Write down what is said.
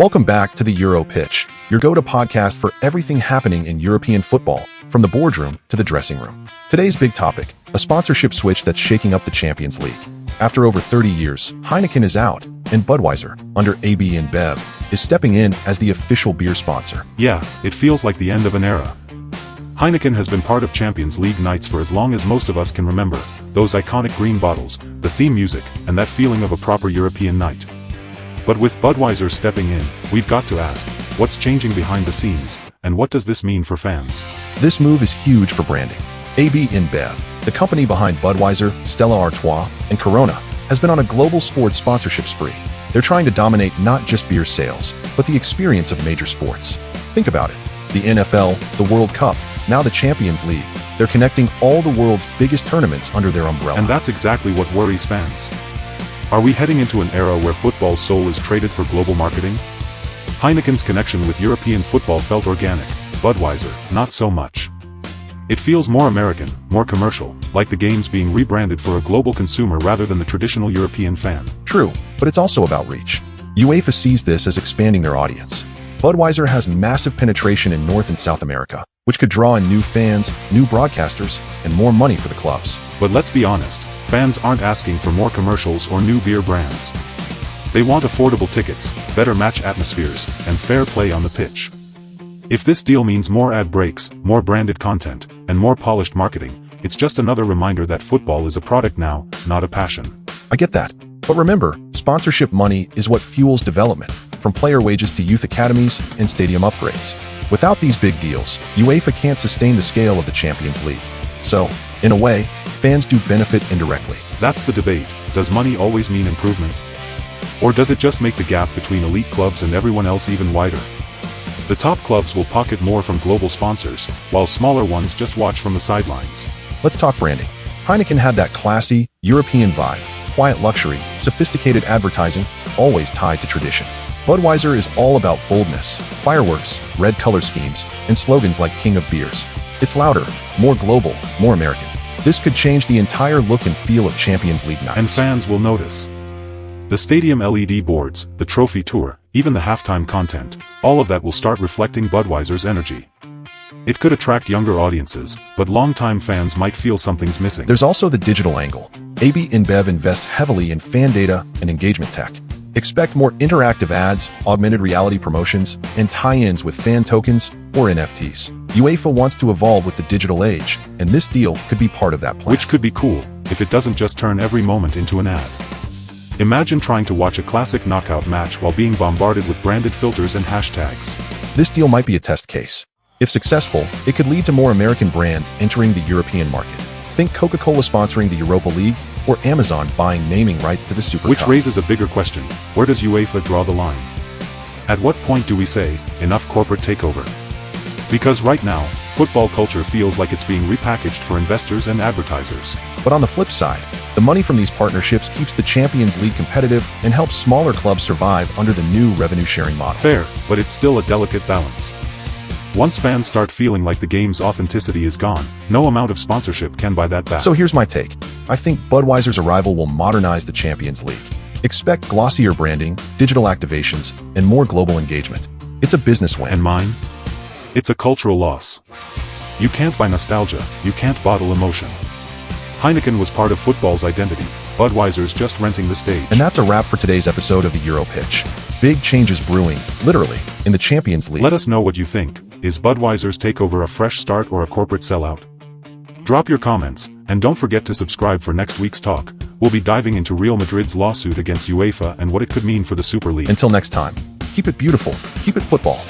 Welcome back to the Euro Pitch, your go-to podcast for everything happening in European football, from the boardroom to the dressing room. Today's big topic, a sponsorship switch that's shaking up the Champions League. After over 30 years, Heineken is out, and Budweiser, under AB InBev, is stepping in as the official beer sponsor. Yeah, it feels like the end of an era. Heineken has been part of Champions League nights for as long as most of us can remember, those iconic green bottles, the theme music, and that feeling of a proper European night. But with Budweiser stepping in, we've got to ask, what's changing behind the scenes, and what does this mean for fans? This move is huge for branding. AB InBev, the company behind Budweiser, Stella Artois, and Corona, has been on a global sports sponsorship spree. They're trying to dominate not just beer sales, but the experience of major sports. Think about it. The NFL, the World Cup, now the Champions League. They're connecting all the world's biggest tournaments under their umbrella. And that's exactly what worries fans. Are we heading into an era where football's soul is traded for global marketing? Heineken's connection with European football felt organic, Budweiser, not so much. It feels more American, more commercial, like the game's being rebranded for a global consumer rather than the traditional European fan. True, but it's also about reach. UEFA sees this as expanding their audience. Budweiser has massive penetration in North and South America, which could draw in new fans, new broadcasters, and more money for the clubs. But let's be honest, fans aren't asking for more commercials or new beer brands. They want affordable tickets, better match atmospheres, and fair play on the pitch. If this deal means more ad breaks, more branded content, and more polished marketing, it's just another reminder that football is a product now, not a passion. I get that. But remember, sponsorship money is what fuels development, from player wages to youth academies and stadium upgrades. Without these big deals, UEFA can't sustain the scale of the Champions League. So, in a way, fans do benefit indirectly. That's the debate. Does money always mean improvement? Or does it just make the gap between elite clubs and everyone else even wider? The top clubs will pocket more from global sponsors, while smaller ones just watch from the sidelines. Let's talk branding. Heineken had that classy, European vibe, quiet luxury, sophisticated advertising, always tied to tradition. Budweiser is all about boldness, fireworks, red color schemes, and slogans like King of Beers. It's louder, more global, more American. This could change the entire look and feel of Champions League nights. And fans will notice. The stadium LED boards, the trophy tour, even the halftime content, all of that will start reflecting Budweiser's energy. It could attract younger audiences, but longtime fans might feel something's missing. There's also the digital angle. AB InBev invests heavily in fan data and engagement tech. Expect more interactive ads, augmented reality promotions, and tie-ins with fan tokens or NFTs. UEFA wants to evolve with the digital age, and this deal could be part of that plan. Which could be cool, if it doesn't just turn every moment into an ad. Imagine trying to watch a classic knockout match while being bombarded with branded filters and hashtags. This deal might be a test case. If successful, it could lead to more American brands entering the European market. Think Coca-Cola sponsoring the Europa League, or Amazon buying naming rights to the Super Cup. Which raises a bigger question: where does UEFA draw the line? At what point do we say, enough corporate takeover? Because right now, football culture feels like it's being repackaged for investors and advertisers. But on the flip side, the money from these partnerships keeps the Champions League competitive and helps smaller clubs survive under the new revenue-sharing model. Fair, but it's still a delicate balance. Once fans start feeling like the game's authenticity is gone, no amount of sponsorship can buy that back. So here's my take. I think Budweiser's arrival will modernize the Champions League. Expect glossier branding, digital activations, and more global engagement. It's a business win. And mine? It's a cultural loss. You can't buy nostalgia, you can't bottle emotion. Heineken was part of football's identity. Budweiser's just renting the stage. And that's a wrap for today's episode of the Euro Pitch. Big changes brewing, literally, in the Champions League. Let us know what you think. Is Budweiser's takeover a fresh start or a corporate sellout? Drop your comments, and don't forget to subscribe for next week's talk. We'll be diving into Real Madrid's lawsuit against UEFA and what it could mean for the Super League. Until next time, keep it beautiful, keep it football.